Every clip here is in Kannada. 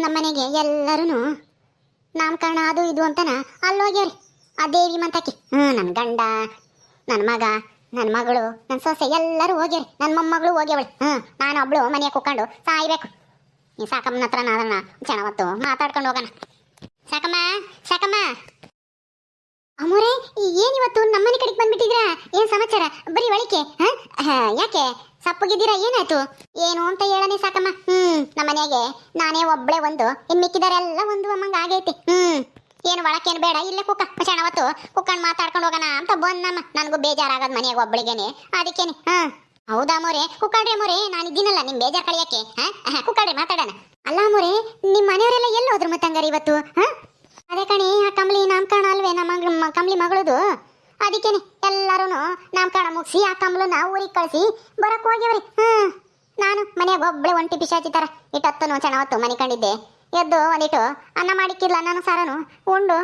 ನಮ್ಮನೆಗೆ ಎಲ್ಲರೂ ನಾಮಕರಣ ಅದು ಇದು ಅಂತನ ಅಲ್ಲೋಗ್ಯಾರಿ ಆ ದೇವಿ ಮಂತಕ್ಕೆ. ನನ್ನ ಗಂಡ, ನನ್ನ ಮಗ, ನನ್ನ ಮಗಳು, ನನ್ನ ಸೊಸೆ ಎಲ್ಲರೂ ಹೋಗ್ಯಾರಿ. ನನ್ನ ಮೊಮ್ಮಗಳು ಹೋಗ್ಯವಳು. ನಾನು ಒಬ್ಳು ಮನೆಗೆ ಕೂತ್ಕೊಂಡು ಸಾಯ್ಬೇಕು. ಈ ಸಾಕಮ್ಮನ ಹತ್ರ ನಾದಣ್ಣ ಚೆನ್ನಾವತ್ತು ಮಾತಾಡ್ಕೊಂಡು ಹೋಗೋಣ. ಸಾಕಮ್ಮ, ಸಾಕಮ್ಮ. ಅಮ್ಮೋರೆ, ಏನಿವತ್ತು ನಮ್ಮನೆ ಕಡೆಗೆ ಬಂದ್ಬಿಟ್ಟಿದ್ರಾ? ಏನ್ ಸಮಾಚಾರ? ಬರೀ ಒಳಿಕೆ. ಯಾಕೆ ಸಪ್ಪಗಿದ್ದೀರಾ? ಏನಾಯ್ತು? ಏನು ಅಂತ ಹೇಳನೆ ಸಾಕಮ್ಮ. ನಮ್ಮನೆಗೆ ನಾನೇ ಒಬ್ಳೆ ಒಂದು, ಇನ್ ಮಿಕ್ಕಿದಾರೆಲ್ಲ ಒಂದು ಅಮ್ಮಂಗ ಆಗೈತಿ. ಏನು ಒಳಕೇನು ಬೇಡ, ಇಲ್ಲೇ ಕುಕ್ಕ ಚೆನ್ನಾವತ್ತು ಕುಕ್ಕಂಡು ಮಾತಾಡ್ಕೊಂಡು ಹೋಗೋಣ ಅಂತ ಬಂದಮ್ಮ. ನನಗೂ ಬೇಜಾರಾಗದ್ ಮನೆಯಾಗ ಒಬ್ಳಿಗೇನೆ, ಅದಕ್ಕೇನೆ. ಹೌದಾ ಮೋರೆ? ಕುಕ್ಕಳ್ರಿ ಮೋರೆ, ನಾನು ಇದ್ದೀನಲ್ಲ ನಿಮ್ ಬೇಜಾರ್ ಕಳಿಯಕ್ಕೆ. ಕುಕ್ಕಳ್ರಿ ಮಾತಾಡೋಣ. ಅಲ್ಲ ಮೋರೆ, ನಿಮ್ ಮನೆಯವರೆಲ್ಲ ಎಲ್ಲಿ ಹೋದ್ರು ಮತ್ತಂಗಾರ ಇವತ್ತು? ಅದೇ ಕಣಿ, ಆ ಕಂಬ್ಲಿ ನಾಮಕರಣ ಅಲ್ವೇ ನಮ್ಮ ಕಂಬ್ಲಿ ಮಗಳದು. ಅದಕ್ಕೇನೆ ಎಲ್ಲರೂ ನಾಮಕರಣ ಮುಗಿಸಿ ಆ ಕಂಬ್ಲನ್ನ ಊರಿಗೆ ಕಳಿಸಿ ಬರಕ್ ಹೋಗ್ಯವ್ರಿ. ನಾನು ಮನೆಯಾಗ ಒಬ್ಳೆ ಒಂಟಿ ಪಿಶಾಚಿ ತರ ಇಟ್ಟತ್ತನು ಚೆನ್ನಾವತ್ತು ಮನೆ ಕಂಡಿದ್ದೆ. ಎದ್ದು ಒಂದಿಟ್ಟು ಅನ್ನ ಮಾಡಿಕ್ಕಿರ್ಲ ನಾನು ಸಾರನು ಉಂಡು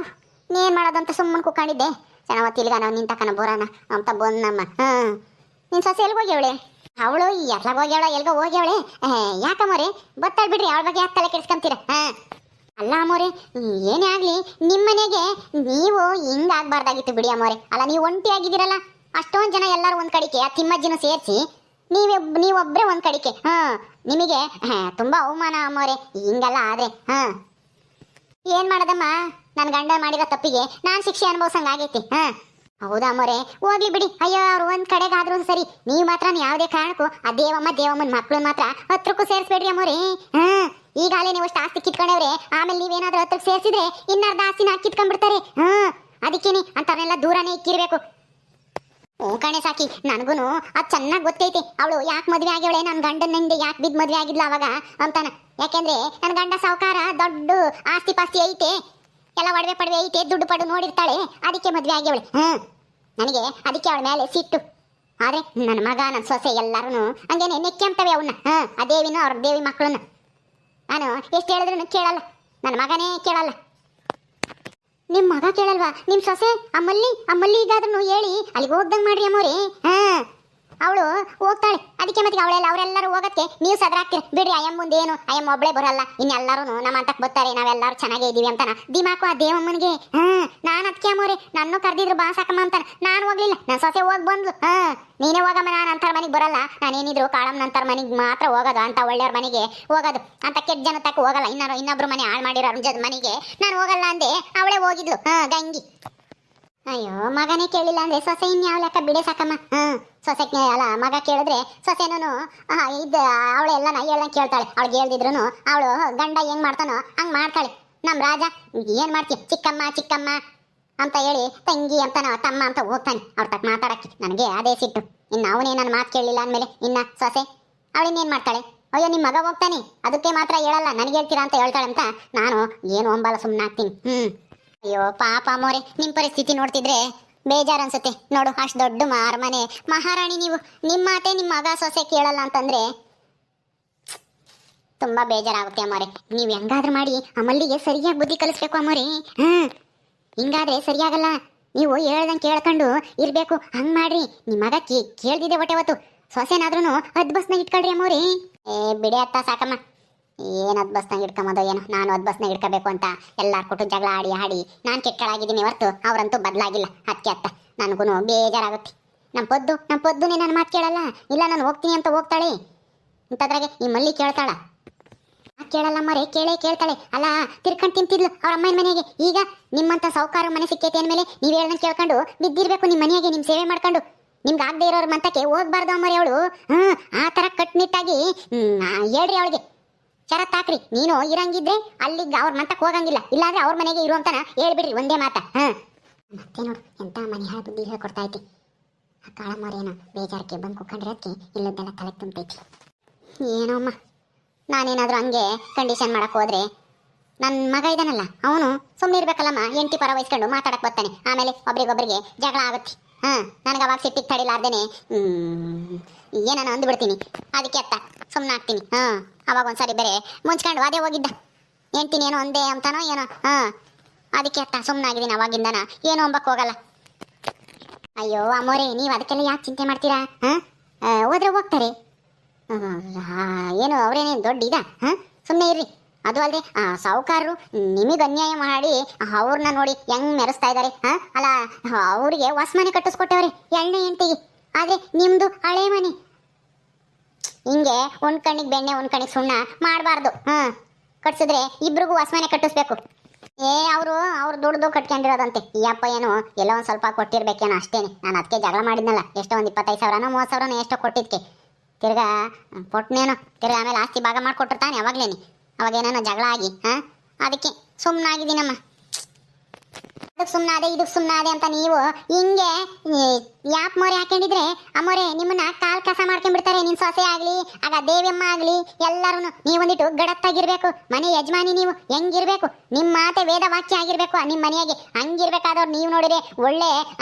ನೀನ್ ಮಾಡೋದಂತ ಸುಮ್ಮನೆ ಕುಕ್ಕೊಂಡಿದ್ದೆ. ಚೆನ್ನಾವತ್ತು ಇಲ್ಗ ನಾವು ನಿಂತಕನ ಬರೋಣ ಅಂತ ಬಂದಮ್ಮ. ನಿನ್ ಸೊಸೆ ಎಲ್ಗ ಹೋಗ್ಯವಳೆ? ಅವಳು ಎಲ್ಗ ಹೋಗ್ಯವಳ? ಎಲ್ಗ ಹೋಗ್ಯವಳೆ? ಯಾಕಮ್ಮೋರೆ ಬತ್ತಾಳ್ ಬಿಡ್ರಿ, ಅವಳ ಬಗ್ಗೆ ಯಾಕೆ ತಲೆ ಕೆಡ್ಸ್ಕೊಂತೀರ? ಅಲ್ಲ ಅಮ್ಮೋರೆ, ಏನೇ ಆಗ್ಲಿ ನಿಮ್ಮನೆಗೆ ನೀವು ಹಿಂಗಾಗ್ಬಾರ್ದಾಗಿತ್ತು ಬಿಡಿ ಅಮ್ಮೋರೆ. ಅಲ್ಲ, ನೀವು ಒಂಟಿ ಆಗಿದ್ದೀರಲ್ಲ, ಅಷ್ಟೊಂದ್ ಜನ ಎಲ್ಲರೂ ಒಂದ್ ಕಡಿಕೆ ಆ ತಿಮ್ಮಜ್ಜಿನ ಸೇರಿಸಿ ನೀವೊಬ್ರೆ ಒಂದ್ ಕಡಿಕೆ. ನಿಮಗೆ ತುಂಬಾ ಅವಮಾನ ಅಮ್ಮೋರೆ, ಹಿಂಗೆಲ್ಲ ಆದ್ರೆ. ಏನ್ ಮಾಡೋದಮ್ಮ, ನನ್ ಗಂಡ ಮಾಡಿರೋ ತಪ್ಪಿಗೆ ನಾನ್ ಶಿಕ್ಷೆ ಅನುಭವಿಸಂಗ ಆಗೈತಿ. ಹೌದಾ ಅಮ್ಮೋರೆ? ಹೋಗ್ಲಿ ಬಿಡಿ. ಅಯ್ಯೋ, ಅವ್ರು ಒಂದ್ ಕಡೆಗಾದ್ರೂ ಸರಿ, ನೀವು ಮಾತ್ರ ಯಾವುದೇ ಕಾರಣಕ್ಕೂ ಆ ದೇವಮ್ಮನ ಮಕ್ಳು ಮಾತ್ರ ಹತ್ರಕ್ಕೂ ಸೇರಿಸ್ಬೇಡ್ರಿ ಅಮ್ಮೋರೆ. ಈಗಾಗಲೇ ನೀವು ಅಷ್ಟು ಆಸ್ತಿ ಕಿತ್ಕೊಂಡವ್ರೆ, ಆಮೇಲೆ ನೀವೇನಾದ್ರೂ ಹತ್ರಕ್ಕೆ ಸೇರಿಸಿದ್ರೆ ಇನ್ನರ್ಧ ಆಸ್ತಿನ ಕಿತ್ಕೊಂಡ್ಬಿಡ್ತಾರೆ. ಅದಕ್ಕೇನೆ ಅಂತವ್ರನ್ನೆಲ್ಲ ದೂರನೇ ಇಕ್ಕಿರ್ಬೇಕು. ಕಣೆ ಸಾಕಿ, ನನಗೂನು ಅದು ಚೆನ್ನಾಗಿ ಗೊತ್ತೈತೆ. ಅವಳು ಯಾಕೆ ಮದ್ವೆ ಆಗ್ಯವಳೆ, ನನ್ನ ಗಂಡನಿಂದ ಯಾಕೆ ಬಿದ್ದು ಮದ್ವೆ ಆಗಿದ್ಲ ಅವಾಗ ಅಂತಾನ. ಯಾಕೆಂದ್ರೆ ನನ್ನ ಗಂಡ ಸಾವುಕಾರ, ದೊಡ್ಡ ಆಸ್ತಿ ಪಾಸ್ತಿ ಐತೆ, ಎಲ್ಲ ಒಡವೆ ಪಡವೆ ಐತೆ, ದುಡ್ಡು ಪಡು ನೋಡಿರ್ತಾಳೆ, ಅದಕ್ಕೆ ಮದ್ವೆ ಆಗ್ಯವಳೆ. ನನಗೆ ಅದಕ್ಕೆ ಅವಳ ಮೇಲೆ ಸಿಟ್ಟು. ಆದ್ರೆ ನನ್ನ ಮಗ, ನನ್ನ ಸೊಸೆ ಎಲ್ಲರೂ ಹಂಗೇನೆ ನೆಕ್ಕೆಂತವೆ ಅವನ್ನ, ಆ ದೇವಿನ ಅವ್ರ ದೇವಿ ಮಕ್ಕಳನ್ನ. ನಾನು ಎಷ್ಟು ಹೇಳಿದ್ರು ಕೇಳಲ್ಲ, ನನ್ನ ಮಗನೇ ಕೇಳಲ್ಲ. ನಿಮ್ ಮಗ ಕೇಳಲ್ವಾ? ನಿಮ್ ಸೊಸೆ ಅಮ್ಮಲ್ಲಿ ಈಗಾದ್ರೂ ಹೇಳಿ ಅಲ್ಲಿಗೆ ಹೋಗ್ದಂಗ್ ಮಾಡ್ರಿ ಅಮ್ಮೋರಿ. ಅವಳು ಹೋಗ್ತಾಳೆ, ಅದಕ್ಕೆ ಮತ್ತೆ ಅವರೆಲ್ಲರೂ ಹೋಗಕ್ಕೆ ನೀವು ಸದ್ರಾಕ್ತೀರ ಬಿಡ್ರಿ. ಅಯ್ಯಮ್ಮಂದೇನು, ಅಯ್ಯಮ್ಮ ಒಬ್ಳೆ ಬರಲ್ಲ, ಇನ್ನೆಲ್ಲರೂ ನಮ್ಮ ಅಂತಕ್ಕೆ ಬರ್ತಾರೆ, ನಾವೆಲ್ಲರೂ ಚೆನ್ನಾಗೇ ಇದೀವಿ ಅಂತಾನ ದಿಮಾಕು ಆ ದೇವಮ್ಮನಿಗೆ. ನಾನು ಅದಕ್ಕೆ ಅಮ್ಮೋರೆ, ನನ್ನ ಕರೆದಿದ್ರು ಬಾ ಸಾಕಮ್ಮ ಅಂತಾನ. ನಾನು ಹೋಗ್ಲಿಲ್ಲ, ನನ್ನ ಸೊಸೆ ಹೋಗಿ ಬಂದ್ಲು. ನೀನೇ ಹೋಗಮ್ಮ, ನಾನು ಅಂತರ ಮನೆಗೆ ಬರಲ್ಲ, ನಾನೇನಿದ್ರು ಕಾಳಮ್ಮನಂತರ ಮನೆಗೆ ಮಾತ್ರ ಹೋಗೋದು, ಅಂತ ಒಳ್ಳೆಯವ್ರ ಮನೆಗೆ ಹೋಗೋದು, ಅಂತ ಕೆಟ್ಟ ಜನ ತಕ್ಕ ಹೋಗಲ್ಲ. ಇನ್ನೊಬ್ರು ಮನೆ ಹಾಳು ಮಾಡಿರೋ ಮನೆಗೆ ನಾನು ಹೋಗಲ್ಲ ಅಂದೆ, ಅವಳೇ ಹೋಗಿದ್ಲು ಗಂಗಿ. ಅಯ್ಯೋ, ಮಗನೇ ಕೇಳಿಲ್ಲ ಅಂದ್ರೆ ಸೊಸೆ ಇನ್ಯಾವ ಲೆಕ್ಕ ಬಿಡೆ ಸಾಕಮ್ಮ. ಸೊಸೆ ಅಲ್ಲ, ಮಗ ಕೇಳಿದ್ರೆ ಸೊಸೆನೂ ಅವಳೆಲ್ಲ ಹೇಳ್ದಂಗೆ ಕೇಳ್ತಾಳೆ. ಅವಳಿಗೆ ಹೇಳ್ದಿದ್ರು ಅವಳು ಗಂಡ ಹೆಂಗ್ ಮಾಡ್ತಾನೋ ಹಂಗ್ ಮಾಡ್ತಾಳೆ. ನಮ್ ರಾಜ ಏನ್ ಮಾಡ್ತಿ, ಚಿಕ್ಕಮ್ಮ ಚಿಕ್ಕಮ್ಮ ಅಂತ ಹೇಳಿ ತಂಗಿ ಅಂತಾನ, ತಮ್ಮ ಅಂತ ಹೋಗ್ತಾನೆ ಅವ್ರ ತಕ್ಕ ಮಾತಾಡಕ್ಕೆ. ನನಗೆ ಅದೇ ಸಿಟ್ಟು. ಇನ್ನು ಅವನೇ ನನ್ನ ಮಾತು ಕೇಳಲಿಲ್ಲ ಅಂದಮೇಲೆ ಇನ್ನ ಸೊಸೆ ಅವಳಿನ್ನೇನ್ ಮಾಡ್ತಾಳೆ? ಅಯ್ಯೋ, ನಿಮ್ಮ ಮಗ ಹೋಗ್ತಾನೆ, ಅದಕ್ಕೆ ಮಾತ್ರ ಹೇಳಲ್ಲ, ನನಗೆ ಹೇಳ್ತೀರಾ ಅಂತ ಹೇಳ್ತಾಳೆ ಅಂತ ನಾನು ಏನು ಒಂಬಲ್ಲ ಸುಮ್ಮನಾಗ್ತೀನಿ. ಅಯ್ಯೋ ಪಾಪ ಅಮ್ಮೋರೆ, ನಿಮ್ ಪರಿಸ್ಥಿತಿ ನೋಡ್ತಿದ್ರೆ ಬೇಜಾರು ಅನ್ಸುತ್ತೆ. ನೋಡು, ಅಷ್ಟು ದೊಡ್ಡ ಅರಮನೆ ಮಹಾರಾಣಿ ನೀವು, ನಿಮ್ಮ ಮಾತೆ ನಿಮ್ಮ ಮಗ ಸೊಸೆ ಕೇಳಲ್ಲ ಅಂತಂದ್ರೆ ತುಂಬಾ ಬೇಜಾರಾಗುತ್ತೆ ಅಮ್ಮೋರೆ. ನೀವು ಹೆಂಗಾದ್ರೂ ಮಾಡಿ ಅಮಲ್ಲಿಗೆ ಸರಿಯಾಗಿ ಬುದ್ಧಿ ಕಲಿಸ್ಬೇಕು ಅಮ್ಮೋರೆ. ಹಿಂಗಾದ್ರೆ ಸರಿಯಾಗಲ್ಲ. ನೀವು ಹೇಳ್ದಂಗೆ ಕೇಳ್ಕೊಂಡು ಇರ್ಬೇಕು, ಹಂಗ್ ಮಾಡ್ರಿ. ನಿಮ್ಮ ಮಗ ಕೇಳ್ದಿದೆ ಹೊಟ್ಟೆ ಸೊಸೆನಾದ್ರೂ ಹದ್ ಬಸ್ನಾಗ ಇಟ್ಕೊಳ್ರಿ ಅಮ್ಮೋರೆ. ಬಿಡಿ ಅತ್ತ ಸಾಕಮ್ಮ, ಏನ್ ಹದ್ ಬಸ್ನಾಗ ಇಟ್ಕೊಂಬೋದೋ ಏನೋ. ನಾನು ಹದ್ ಬಸ್ನಾಗ ಇಟ್ಕೋಬೇಕು ಅಂತ ಎಲ್ಲಾರ್ ಕೊಟ್ಟು ಜಗಳ ಆಡಿ ನಾನು ಕೆಟ್ಟಳಾಗಿದ್ದೀನಿ ಹೊರ್ತು ಅವ್ರಂತೂ ಬದಲಾಗಿಲ್ಲ. ಅದಕ್ಕೆ ಅತ್ತ ನನಗೂ ಬೇಜಾರಾಗುತ್ತೆ. ನಮ್ಮ ಪೊದ್ದುನೇ ನನ್ನ ಮಾತು ಕೇಳಲ್ಲ. ಇಲ್ಲ, ನಾನು ಹೋಗ್ತೀನಿ ಅಂತ ಹೋಗ್ತಾಳೆ, ಇಂಥದ್ರಾಗೆ ಈ ಮಲ್ಲಿ ಕೇಳ್ತಾಳ? ಕೇಳಲ್ಲ ಮರೆ, ಕೇಳ್ತಾಳೆ. ಅಲ್ಲ, ತಿರ್ಕೊಂಡು ತಿಂತಿದ್ಲು ಅವ್ರ ಅಮ್ಮನ ಮನೆಗೆ. ಈಗ ನಿಮ್ಮಂತ ಸೌಕಾರ ಮನೆ ಸಿಕ್ಕೈತೆ ಅಂದಮೇಲೆ ನೀವು ಹೇಳ್ದಂಗೆ ಕೇಳ್ಕೊಂಡು ಬಿದ್ದಿರ್ಬೇಕು ನಿಮ್ಮ ಮನೆಯಾಗೆ, ನಿಮ್ಮ ಸೇವೆ ಮಾಡ್ಕೊಂಡು. ನಿಮ್ಗೆ ಆಗದೆ ಇರೋರ ಮಂತಕ್ಕೆ ಹೋಗ್ಬಾರ್ದು ಅಮ್ಮರಿ ಅವಳು. ಆ ಥರ ಕಟ್ನಿಟ್ಟಾಗಿ ಹೇಳ್ರಿ ಅವಳಿಗೆ, ಶರತ್ ಹಾಕ್ರಿ. ನೀನು ಇರಂಗಿದ್ರೆ ಅಲ್ಲಿಗೆ ಅವ್ರ ಮಂತಕ್ಕೆ ಹೋಗಂಗಿಲ್ಲ, ಇಲ್ಲಾಂದ್ರೆ ಅವ್ರ ಮನೆಗೆ ಇರುವಂತನ ಹೇಳ್ಬಿಡ್ರಿ ಒಂದೇ ಮಾತ. ಮತ್ತೆ ನೋಡು ಎಂತ ಮನೆ ಹಾಳು ಬುದ್ಧಿ ಹೇಳ್ಕೊಡ್ತಾ ಐತಿ. ಆ ಕಾಳಮ್ಮರೇನೋ ಬೇಜಾರಕ್ಕೆ ಬಂದು ಕುತ್ಕೊಂಡ್ರೆ ಅದಕ್ಕೆ ಇಲ್ಲದ್ದೆಲ್ಲ ತಲೆ ತುಂಬೈತಿ. ಏನೋ ಅಮ್ಮ, ನಾನೇನಾದ್ರೂ ಹಂಗೆ ಕಂಡೀಷನ್ ಮಾಡಕ್ ಹೋದ್ರೆ ನನ್ನ ಮಗ ಇದಾನಲ್ಲ ಅವನು ಸುಮ್ಮನೆ ಇರ್ಬೇಕಲ್ಲಮ್ಮ. ಎಂಟಿ ಪರ ವಹಿಸ್ಕೊಂಡು ಮಾತಾಡಕ್ ಬರ್ತಾನೆ, ಆಮೇಲೆ ಒಬ್ರಿಗೊಬ್ರಿಗೆ ಜಗಳ ಆಗುತ್ತೆ. ನನಗೆ ಅವಾಗ ಸಿಟ್ಟಿಗೆ ತಡಿಲಾರ್ದೇನೆ ಏನಾನ ಅಂದ್ಬಿಡ್ತೀನಿ. ಅದಕ್ಕೆ ಅತ್ತ ಸುಮ್ಮನಾಗ್ತೀನಿ. ಅವಾಗ ಒಂದ್ಸರಿ ಬೇರೆ ಮುಂಚ್ಕೊಂಡು ಅದೇ ಹೋಗಿದ್ದ, ಎಂಟಿನಿ ಏನೋ ಒಂದೇ ಅಂತಾನೋ ಏನೋ. ಅದಕ್ಕೆ ಅತ್ತ ಸುಮ್ಮನಾಗಿದ್ದೀನಿ ಅವಾಗಿಂದನ, ಏನೋ ಅಂಬಕ್ ಹೋಗಲ್ಲ. ಅಯ್ಯೋ ಅಮ್ಮೋರೆ, ನೀವು ಅದಕ್ಕೆಲ್ಲ ಯಾಕೆ ಚಿಂತೆ ಮಾಡ್ತೀರಾ? ಹೋದ್ರೆ ಹೋಗ್ತಾರೆ, ಏನು ಅವರೇನೇನು ದೊಡ್ಡ ಇದ? ಸುಮ್ಮನೆ ಇರ್ರಿ. ಅದು ಅಲ್ಲದೆ ಸಾಹುಕಾರರು ನಿಮಗೆ ಅನ್ಯಾಯ ಮಾಡಿ ಅವ್ರನ್ನ ನೋಡಿ ಹೆಂಗ್ ಮೆರೆಸ್ತಾ ಇದ್ದಾರೆ. ಅಲ್ಲ, ಅವರಿಗೆ ಹೊಸ ಮನೆ ಕಟ್ಟಿಸ್ಕೊಟ್ಟವ್ರೆ ಎಣ್ಣೆ ಹೆಂಡತಿಗೆ, ಆದ್ರೆ ನಿಮ್ದು ಹಳೆ ಮನೆ. ಹಿಂಗೆ ಒಂದ್ ಕಣ್ಣಿಗೆ ಬೆಣ್ಣೆ ಒಂದ್ ಕಣ್ಣಿಗೆ ಸುಣ್ಣ ಮಾಡಬಾರ್ದು. ಕಟ್ಸಿದ್ರೆ ಇಬ್ರಿಗೂ ಹೊಸ ಮನೆ ಕಟ್ಟಿಸ್ಬೇಕು. ಅವ್ರು ದುಡ್ದು ಕಟ್ಕೊಂಡಿರೋದಂತೆ. ಈ ಅಪ್ಪ ಏನು ಎಲ್ಲೋ ಒಂದ್ ಸ್ವಲ್ಪ ಕೊಟ್ಟಿರ್ಬೇಕೇನೋ ಅಷ್ಟೇನೆ. ನಾನು ಅದಕ್ಕೆ ಜಗಳ ಮಾಡಿದ್ನಲ್ಲ, ಎಷ್ಟೋ ಒಂದು 25,000ನೋ 30,000ನೋ ಎಷ್ಟೋ ಕೊಟ್ಟಿದ್ಕೆ ತಿರ್ಗಾ ಕೊಟ್ಟನೇನೋ. ತಿರ್ಗಾ ಆಮೇಲೆ ಆಸ್ತಿ ಭಾಗ ಮಾಡಿಕೊಟ್ಟಿರ್ತಾನೆ ಅವಾಗ್ಲೇನೆ. ಅವಾಗೇನೋ ಜಗಳ ಆಗಿ ಅದಕ್ಕೆ ಸುಮ್ಮನಾಗಿದ್ದೀನಮ್ಮ. ಅದಕ್ಕೆ ಸುಮ್ಮನಾದೆ ಇದಕ್ಕೆ ಸುಮ್ಮನಾದೆ ಅಂತ ನೀವು ಹಿಂಗೆ ಯಾಪ್ ಮೊರೆ ಹಾಕೊಂಡಿದ್ರೆ ಅಮ್ಮೋರೆ ನಿಮ್ಮನ್ನ ಕಾಲ್ ಕಸ ಮಾಡ್ಕೊಂಡ್ಬಿಡ್ತಾರೆ. ನಿನ್ ಸೊಸೆ ಆಗ್ಲಿ ಆಗ ದೇವಿಯಮ್ಮ ಆಗ್ಲಿ ಎಲ್ಲರೂ ನೀವೊಂದಿಟ್ಟು ಗಡತ್ತಾಗಿರ್ಬೇಕು. ಮನೆ ಯಜಮಾನಿ ನೀವು ಹೆಂಗಿರ್ಬೇಕು, ನಿಮ್ಮ ಮಾತೆ ವೇದ ವಾಕ್ಯ ಆಗಿರ್ಬೇಕು. ನಿಮ್ಮ ಮನೆಯಾಗೆ ಹಂಗಿರ್ಬೇಕಾದವ್ರು ನೀವು ನೋಡಿದ್ರೆ ಒಳ್ಳೆ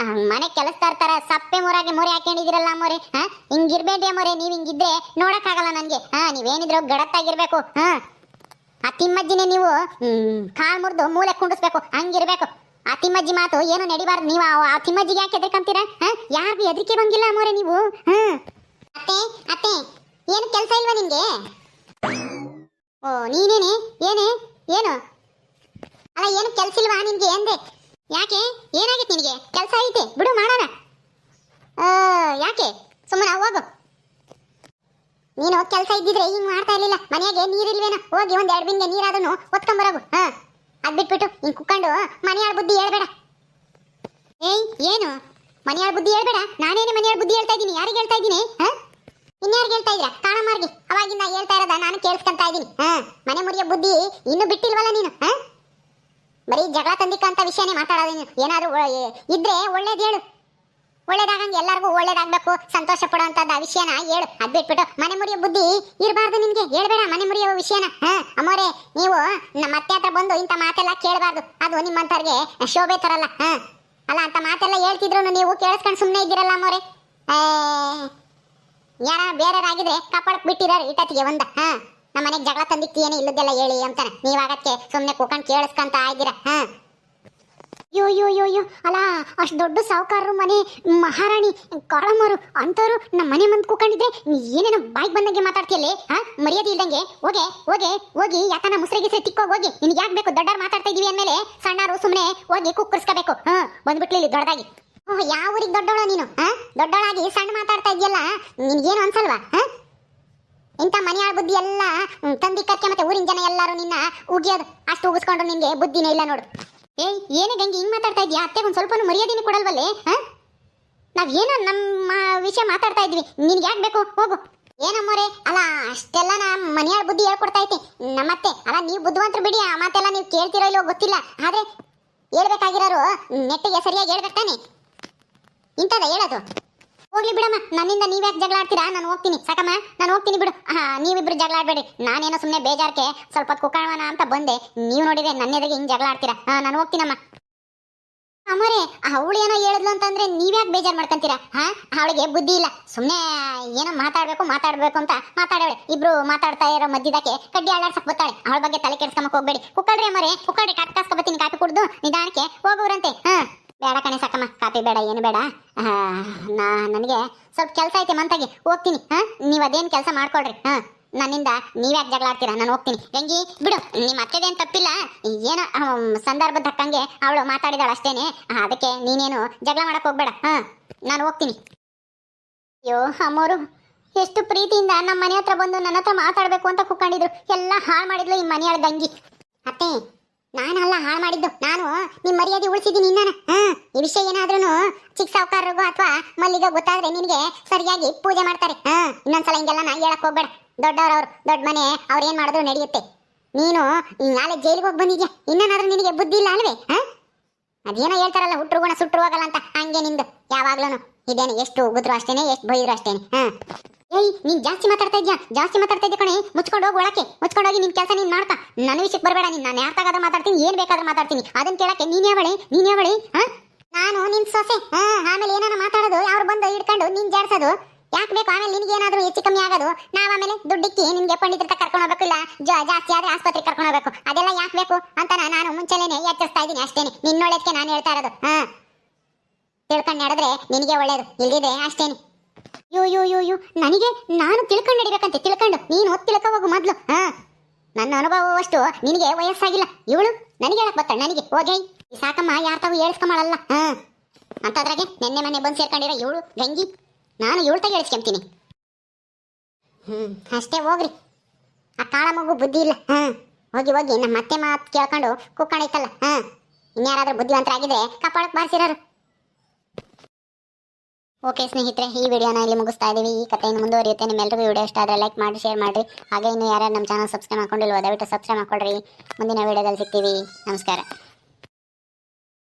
ಮನೆ ಕೆಲಸದಾರ ತರ ಸಪ್ಪೆ ಮೊರೆ ಹಾಕೊಂಡಿದಿರಲ್ಲ ಅಮ್ಮೋರೆ. ಹಿಂಗಿರ್ಬೇಡಿ ಅಮ್ಮೋರೆ, ನೀವ್ ಹಿಂಗಿದ್ರೆ ನೋಡಕ್ಕಾಗಲ್ಲ ನನ್ಗೆ. ನೀವೇನಿದ್ರು ಗಡತ್ತಾಗಿರ್ಬೇಕು. ಆ ತಿಮ್ಮಜ್ಜಿನೇ ನೀವು ಕಾಲ್ ಮುರಿದು ಮೂಲೆ ಕುಂಡಿಸ್ಬೇಕು, ಹಂಗಿರ್ಬೇಕು. ಆ ತಿಮ್ಮಜ್ಜಿ ಮಾತು ಏನು ನಡಿಬಾರ್ದು. ನೀವು ಆ ತಿಮ್ಮಜ್ಜಿಗೆ ಯಾಕೆ ಎದ್ರಿಕಂತೀರಾ? ಯಾರಿಗೂ ಎದ್ರಿಕೆ ಬಂಗಿಲ್ಲ ಅಮ್ಮೋರೆ ನೀವು. ಅತ್ತೆ ಅತ್ತೆ ಏನು ಕೆಲಸ ಇಲ್ವಾ ನಿನ್ಗೆ? ಓ ನೀನೇನೆ ಏನು ಅಲ್ಲ, ಏನು ಕೆಲಸ ಇಲ್ವಾ ನಿನ್ಗೆ ಅಂದೆ? ಯಾಕೆ ಏನಾಗಿತ್ತು ನಿನಗೆ? ಕೆಲಸ ಐತೆ ಬಿಡು ಮಾಡೋಣ. ಯಾಕೆ ಸುಮ್ಮನೆ ಹೋಗು. ನೀನು ಕೆಲಸ ಇದ್ದಿದ್ರೆ ಹಿಂಗ್ ಮಾಡ್ತಾ ಇರ್ಲಿಲ್ಲ. ಮನೆಯಾಗೆ ನೀರಿಲ್ವೇನೋ, ಹೋಗಿ ಒಂದ್ 2 ಬಿಂದೆ ನೀರಾದನು ಒತ್ಕೊಂಬರೋಗು. ಅದ್ ಬಿಟ್ಬಿಟ್ಟು ಹಿಂಗ್ ಕುಕ್ಕೊಂಡು ಮನೆಯಾಳ ಬುದ್ಧಿ ಹೇಳ್ಬೇಡ. ಏನು ಮನೆಯಾಳ ಬುದ್ಧಿ ಹೇಳ್ಬೇಡ? ನಾನೇನೆ ಮನೆಯಾಳ ಬುದ್ಧಿ ಹೇಳ್ತಾ ಇದ್ದೀನಿ. ಯಾರಿಗೆ ಹೇಳ್ತಾ ಇದ್ದೀನಿ? ಇನ್ಯಾರಿಗೆ ಹೇಳ್ತಾ ಇದ್ದೀರಾ? ಕಾಣಮಾರ್ಗಿ ಅವಾಗಿಂದ ಹೇಳ್ತಾ ಇರೋದ ನಾನು ಕೇಳಿಸ್ಕೊಂತಾ ಇದ್ದೀನಿ. ಮನೆ ಮುರಿಯೋ ಬುದ್ಧಿ ಇನ್ನೂ ಬಿಟ್ಟಿಲ್ವಲ್ಲ ನೀನು. ಬರೀ ಜಗಳ ತಂದಿಕ್ಕಂತ ವಿಷಯನೇ ಮಾತಾಡೋದು ನೀನು. ಏನಾದ್ರು ಇದ್ರೆ ಒಳ್ಳೇದು ಹೇಳು. ಒಳ್ಳೇದಾಗಂಗೆ ಎಲ್ಲರಿಗೂ ಒಳ್ಳೇದಾಗಬೇಕು, ಸಂತೋಷ ಪಡುವಂತದ್ದು ಆ ವಿಷಯನ ಹೇಳು. ಅದ್ ಬಿಟ್ಬಿಟ್ಟು ಮನೆ ಮುರಿಯೋ ಬುದ್ಧಿ ಇರಬಾರ್ದು ನಿನ್ಗೆ. ಹೇಳ್ಬೇಡ ಮನೆ ಮುರಿಯೋ ವಿಷಯನ. ಅಮ್ಮೋರೆ ನೀವು ನಮ್ಮ ಅತ್ತೆ ಹತ್ರ ಬಂದು ಇಂಥ ಮಾತೆಲ್ಲ ಕೇಳಬಾರ್ದು. ಅದು ನಿಮ್ಮಂತವ್ರಿಗೆ ಶೋಭೆ ತರಲ್ಲ. ಅಲ್ಲ, ಅಂತ ಮಾತೆಲ್ಲ ಹೇಳ್ತಿದ್ರು ನೀವು ಕೇಳಿಸ್ಕೊಂಡು ಸುಮ್ಮನೆ ಇದ್ದೀರಲ್ಲ ಅಮ್ಮೋರೆ. ಯಾರ ಬೇರೆಯವರಾಗಿದ್ರೆ ಕಪಾಳಕ್ಕೆ ಬಿಟ್ಟಿರೋರು ಇಟ್ಟತ್ತಿಗೆ ಒಂದ. ನಮ್ಮ ಮನೆಗೆ ಜಗಳ ತಂದಿಕ್ತಿಯೇನೆ ಇಲ್ಲದೆಲ್ಲ ಹೇಳಿ ಅಂತಾನೆ. ನೀವಾಗಕ್ಕೆ ಸುಮ್ಮನೆ ಕೂಕೊಂಡು ಕೇಳಿಸ್ಕೊಂತ ಇದ್ದೀರಾ. ಯೋ ಅಲ್ಲ, ಅಷ್ಟು ದೊಡ್ಡ ಸಾಹುಕಾರರು ಮನೆ ಮಹಾರಾಣಿ ಕಾಳಮ್ಮರು ಅಂತವ್ರು ನಮ್ಮ ಮನೆ ಮುಂದೆ ಕೂಕೊಂಡಿದ್ರೆ ಏನೇನೋ ಬಾಯಿಗೆ ಬಂದಂಗೆ ಮಾತಾಡ್ತಿಯಲ್ಲೇ. ಮರ್ಯಾದೆ ಇಲ್ದಂಗೆ ಹೋಗಿ ಯಾಕನ ಮುಸ್ರೆಗಿಸ್ರೆ ತಿಕ್ಕೋಗಿ ಹೋಗಿ. ನಿನ್ಗೆ ಯಾಕೆ ಬೇಕು? ದೊಡ್ಡವ್ರು ಮಾತಾಡ್ತಾ ಇದೀವಿ ಅಂದಮೇಲೆ ಸಣ್ಣರು ಸುಮ್ಮನೆ ಹೋಗಿ ಕುಕ್ಕರ್ಸ್ಕೋಬೇಕು. ಬಂದ್ಬಿಟ್ಲಿ ಇಲ್ಲಿ ದೊಡ್ಡದಾಗಿ. ಯಾವ ಊರಿಗೆ ದೊಡ್ಡವಳ ನೀನು? ದೊಡ್ಡವಳಾಗಿ ಸಣ್ಣ ಮಾತಾಡ್ತಾ ಇದೆಯಲ್ಲ, ನಿನ್ಗೇನು ಅನ್ಸಲ್ವಾ? ಇಂಥ ಮನೆಯಾಳ ಬುದ್ಧಿ ಎಲ್ಲ ತಂದಿಕ್ಕಕ್ಕೆ ಮತ್ತೆ ಊರಿನ ಜನ ಎಲ್ಲರೂ ನಿನ್ನ ಉಗಿಯೋದು. ಅಷ್ಟು ಉಗಿಸ್ಕೊಂಡ್ರು ನಿನ್ಗೆ ಬುದ್ಧಿನೇ ಇಲ್ಲ ನೋಡು. ಏನೇ ಗಂಗೆ ಹಿಂಗ್ ಮಾತಾಡ್ತಾ ಇದೀಯಾ? ಅತ್ತೆ ಒಂದ್ ಸ್ವಲ್ಪ ಮರ್ಯಾದೆನೇ ಕೊಡಲ್ವಲ್ಲೇ? ನಾವೇನೋ ನಮ್ಮ ವಿಷಯ ಮಾತಾಡ್ತಾ ಇದ್ವಿ, ನಿನ್ಗೆ ಯಾಕೆ ಬೇಕು? ಹೋಗು. ಏನಮ್ಮೋರೆ, ಅಲ್ಲ ಅಷ್ಟೆಲ್ಲ ನಮ್ಮ ಮನೆಯಾಳ ಬುದ್ಧಿ ಹೇಳ್ಕೊಡ್ತಾ ಐತೆ ನಮ್ಮತ್ತೆ. ಅಲ್ಲ, ನೀವು ಬುದ್ಧಿವಂತರು ಬಿಡಿ, ಆ ಮಾತೆಲ್ಲ ನೀವು ಕೇಳ್ತಿರೋ ಇಲ್ಲೋ ಗೊತ್ತಿಲ್ಲ. ಆದ್ರೆ ಹೇಳ್ಬೇಕಾಗಿರೋರು ನೆಟ್ಟಿಗೆ ಸರಿಯಾಗಿ ಹೇಳ್ಬೇಕು ತಾನೆ. ಇಂಥದ ಹೇಳೋದು. ಹೋಗ್ಲಿ ಬಿಡಮ್ಮ, ನನ್ನಿಂದ ನೀವ್ಯಾಕೆ ಜಗಳ ಆಡ್ತೀರಾ? ನಾನು ಹೋಗ್ತೀನಿ. ಸಾಕಮ್ಮ, ನಾನು ಹೋಗ್ತೀನಿ ಬಿಡು. ನೀವಿಬ್ರು ಜಗಳ ಆಡ್ಬೇಡಿ. ನಾನೇನೋ ಸುಮ್ಮನೆ ಬೇಜಾರ್ಕೆ ಸ್ವಲ್ಪ ಕುಕ್ಕಳವನ ಅಂತ ಬಂದೆ. ನೀವು ನೋಡಿದ್ರೆ ನನ್ನ ಎದುರಿಗೆ ಹಿಂಗೆ ಜಗಳ ಆಡ್ತೀರಾ? ನಾನು ಹೋಗ್ತೀನಮ್ಮ. ಅಮ್ಮರೇ, ಅವಳು ಏನೋ ಹೇಳಿದ್ಲು ಅಂತಂದ್ರೆ ನೀವ್ಯಾಕೆ ಬೇಜಾರು ಮಾಡ್ಕೊಂತೀರಾ? ಅವಳಿಗೆ ಬುದ್ಧಿ ಇಲ್ಲ. ಸುಮ್ಮನೆ ಏನೋ ಮಾತಾಡ್ಬೇಕು ಅಂತ ಮಾತಾಡೋಳೆ. ಇಬ್ರು ಮಾತಾಡ್ತಾ ಇರೋ ಮಧ್ಯದಕ್ಕೆ ಕಡ್ಡಿ ಆಡಾಡ್ಸಕ್ ಬರ್ತಾಳೆ. ಅವಳ ಬಗ್ಗೆ ತಲೆ ಕೆಡ್ಸ್ಕೊಂಬಕ್ ಹೋಗ್ಬೇಡಿ. ಕುಕ್ಕಳ್ರಿ ಅಮ್ಮರೇ, ಕುಕ್ಕಳ್ರಿ. ಕಾಪಿ ಕಾಸ್ಕೊಬತ್ತೀನಿ. ಕಾಪಿ ಕುಡ್ದು ನಿಧಾನಕ್ಕೆ ಹೋಗೋರಂತೆ. ಬೇಡ ಕಣೆ ಸಾಕಮ್ಮ, ಕಾಪಿ ಬೇಡ, ಏನು ಬೇಡ. ನನಗೆ ಸ್ವಲ್ಪ ಕೆಲಸ ಐತೆ ಮಂತಾಗಿ ಹೋಗ್ತೀನಿ. ನೀವು ಅದೇನು ಕೆಲಸ ಮಾಡ್ಕೊಳ್ರಿ. ನನ್ನಿಂದ ನೀವ್ಯಾಕೆ ಜಗಳ ಆಡ್ತೀರಾ? ನಾನು ಹೋಗ್ತೀನಿ. ಗಂಗಿ ಬಿಡು, ನಿಮ್ಮ ಅತ್ತೆದೇನು ತಪ್ಪಿಲ್ಲ. ಏನೋ ಸಂದರ್ಭದ ತಕ್ಕಂಗೆ ಅವಳು ಮಾತಾಡಿದಾಳ ಅಷ್ಟೇನೆ. ಅದಕ್ಕೆ ನೀನೇನು ಜಗಳ ಮಾಡಕ್ ಹೋಗ್ಬೇಡ. ನಾನು ಹೋಗ್ತೀನಿ. ಅಯ್ಯೋ ಅಮ್ಮೋರು ಎಷ್ಟು ಪ್ರೀತಿಯಿಂದ ನಮ್ಮ ಮನೆ ಹತ್ರ ಬಂದು ನನ್ನ ಹತ್ರ ಮಾತಾಡ್ಬೇಕು ಅಂತ ಕೂತ್ಕೊಂಡಿದ್ರು. ಎಲ್ಲ ಹಾಳು ಮಾಡಿದ್ಲು ಈ ಮನೆಯಾಳ ಗಂಗಿ. ಅತ್ತೆ, ನಾನಲ್ಲ ಹಾಳು ಮಾಡಿದ್ದು, ನಾನು ನಿಮ್ಮ ಮರ್ಯಾದೆ ಉಳಿಸಿದ್ದೀನಿ. ಇನ್ನಾನ ಈ ವಿಷಯ ಏನಾದ್ರೂ ಚಿಕ್ಕ ಸಾಹುಕಾರರಿಗೂ ಅಥವಾ ಮಲ್ಲಿಗ ಗೊತ್ತಾದ್ರೆ ನಿನಗೆ ಸರಿಯಾಗಿ ಪೂಜೆ ಮಾಡ್ತಾರೆ. ಇನ್ನೊಂದ್ಸಲ ಹಿಂಗೆಲ್ಲ ನಾ ಹೇಳಕ್ ಹೋಗ್ಬೇಡ. ದೊಡ್ಡವ್ರವ್ರು ದೊಡ್ಡ ಮನೆ ಅವ್ರು ಏನ್ ಮಾಡಿದ್ರು ನಡೆಯುತ್ತೆ. ನೀನು ನಾಳೆ ಜೈಲಿಗೆ ಹೋಗಿ ಬಂದಿದ್ಯಾ, ಇನ್ನೇನಾದ್ರೂ ನಿನಗೆ ಬುದ್ಧಿ ಇಲ್ಲ ಅಲ್ವೇ? ಅದೇನೋ ಹೇಳ್ತಾರಲ್ಲ, ಹುಟ್ರು ಗುಣ ಸುಟ್ರು ಹೋಗಲ್ಲ ಅಂತ. ಹಂಗೆ ನಿಂದು ಯಾವಾಗ್ಲೂ ಇದೇನೆ. ಎಷ್ಟು ಉಗಿದ್ರು ಅಷ್ಟೇನೆ, ಎಷ್ಟು ಬೈದ್ರು ಅಷ್ಟೇನೆ. ನೀನ್ ಜಾಸ್ತಿ ಮಾತಾಡ್ತಾ ಇದ್ಯಾ ಕಣೆ. ಮುಚ್ಕೊಂಡು ಹೋಗಿ ಒಳಕ್ಕೆ, ಮುಚ್ಕೊಂಡೋಗಿ ನಿನ್ ಕೆಲಸ ನೀನ್ ಮಾಡ್ತಾ. ನನ್ನ ವಿಷಯಕ್ಕೆ ಬರಬೇಡ. ನಾನು ಯಾಕಾದ್ರೂ ಮಾತಾಡ್ತೀನಿ, ಏನ್ ಬೇಕಾದ್ರೂ ಮಾತಾಡ್ತೀನಿ. ಅದನ್ನ ಕೇಳಕ್ಕೆ ನೀನ್ ಯಾವಳಿ? ನಾನು ನಿನ್ ಸೊಸೆ. ಆಮೇಲೆ ಏನಾನ ಮಾತಾಡೋದು, ಅವ್ರು ಬಂದು ಹಿಡ್ಕೊಂಡು ನೀನ್ ಜಾಡ್ಸೋದು ಯಾಕೆ ಬೇಕು? ಆಮೇಲೆ ನಿನ್ಗೆ ಏನಾದ್ರು ಹೆಚ್ಚು ಕಮ್ಮಿ ಆಗೋದು, ನಾವ್ ಆಮೇಲೆ ದುಡ್ಡಿಕ್ಕಿ ನಿನ್ಗೆ ಪಂಡಿತರ ಕರ್ಕೊಂಡು ಹೋಗ್ಬೇಕು, ಇಲ್ಲ ಜಾಸ್ತಿ ಆದ್ರೆ ಆಸ್ಪತ್ರೆಗೆ ಕರ್ಕೊಂಡು ಹೋಗ್ಬೇಕು. ಅದೆಲ್ಲ ಯಾಕೆ ಬೇಕು ಅಂತ ನಾನು ಮುಂಚೆನೆ ಎಚ್ಚರಿಸ್ತಾ ಇದ್ದೀನಿ ಅಷ್ಟೇನೆ. ನಿನ್ನೊಳ್ಳೇದಕ್ಕೆ ನಾನು ಹೇಳ್ತಾ ಇರೋದು. ತಿಳ್ಕೊಂಡು ನಡೆದ್ರೆ ನಿನಗೆ ಒಳ್ಳೇದು, ಇಲ್ದಿದೆ ಅಷ್ಟೇನೆ. ಯೋ ನನಗೆ ನಾನು ತಿಳ್ಕೊಂಡು ನಡಿಬೇಕಂತೆ. ತಿಳ್ಕೊಂಡು ನೀನು ತಿಳ್ಕೊ ಹೋಗು ಮೊದ್ಲು. ನನ್ನ ಅನುಭವವಷ್ಟು ನಿನಗೆ ವಯಸ್ಸಾಗಿಲ್ಲ. ಇವಳು ನನಗೆ ಹೇಳಕ್ ಬರ್ತಾಳೆ, ನನಗೆ ಹೋಗೈ ಸಾಕಮ್ಮ ಯಾರು ತಾವು ಹೇಳ್ಸ್ಕೊಂಬಳಲ್ಲ. ಅಂತದ್ರಾಗೆ ನೆನ್ನೆ ಮನೆ ಬಂದು ಸೇರ್ಕೊಂಡಿರ ಇವಳು ಗಂಗಿ, ನಾನು ಇವಳು ತಾಗ ಹೇಳ್ಸ್ಕೊಂತೀನಿ. ಅಷ್ಟೇ ಹೋಗ್ರಿ. ಆ ಕಾಳ ಮಗು ಬುದ್ಧಿ ಇಲ್ಲ. ಹೋಗಿ ಹೋಗಿ ನಮ್ಮ ಮತ್ತೆ ಮಾತು ಕೇಳ್ಕೊಂಡು ಕುಕ್ಕಣೈತಲ್ಲ. ಇನ್ಯಾರಾದ್ರೂ ಬುದ್ಧಿವಂತರಾಗಿದ್ರೆ ಕಪಾಳಕ್ಕೆ ಬಾರಿಸಿರೋರು. ಓಕೆ ಸ್ನೇಹಿತರೆ, ಈ ವಿಡಿಯೋನ ಇಲ್ಲಿ ಮುಗಿಸ್ತಾ ಇದ್ದೀವಿ. ಈ ಕಥೆಯನ್ನು ಮುಂದುವರಿಯುತ್ತೆ. ನಿಮ್ಮೆಲ್ಲರಿಗೂ ವಿಡಿಯೋ ಇಷ್ಟ ಆದರೆ ಲೈಕ್ ಮಾಡಿ, ಶೇರ್ ಮಾಡಿರಿ. ಹಾಗೆ ಇನ್ನು ಯಾರು ನಮ್ಮ ಚಾನಲ್ ಸಬ್ಸ್ಕ್ರೈಬ್ ಮಾಡ್ಕೊಂಡಿಲ್ವೋ ದಯವಿಟ್ಟು ಸಬ್ಸ್ಕ್ರೈಬ್ ಮಾಡ್ಕೊಳ್ರಿ. ಮುಂದಿನ ವಿಡಿಯೋದಲ್ಲಿ ಸಿಗ್ತೀವಿ. ನಮಸ್ಕಾರ.